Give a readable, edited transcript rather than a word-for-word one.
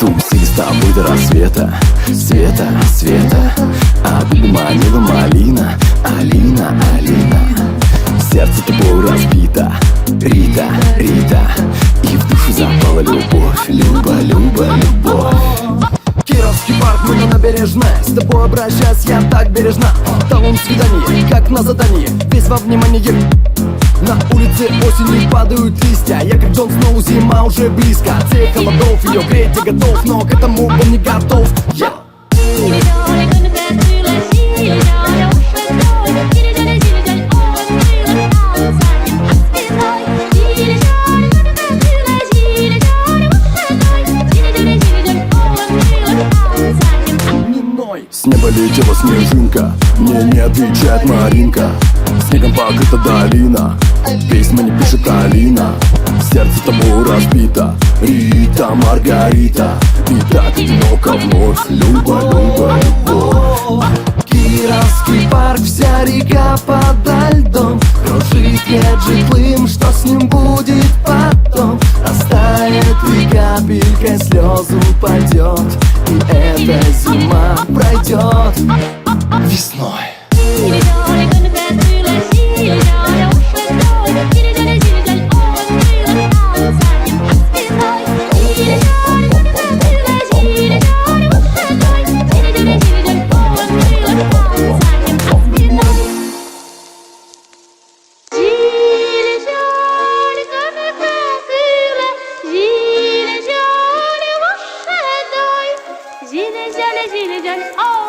Тусили с тобой до рассвета, света, света. А губы манила малина, Алина, Алина. Сердце тобой разбито, Рита, Рита. И в душу запала любовь, Люба, Люба, любовь. Кировский парк, мы на набережной. С тобой обращаюсь я так бережно. Талон свидание, как на задании, весь во внимании. На улице осенью падают листья. Я как Джон Сноу, зима уже близко. От всех холодов ее греть я готов, но к этому был не готов. С неба летела снежинка, мне не отвечает Маринка. Снегом покрыта долина, письма не пишет Алина. Сердце тобой разбито, Рита, Маргарита. И так одиноко вновь, Люба, Люба, любовь. Кировский парк, вся река подо льдом. Кружит меджи плым, что с ним будет потом? Растает и капелькой слезу упадет, и эта зима пройдет весной. Zile, zile, zile, zile, oh.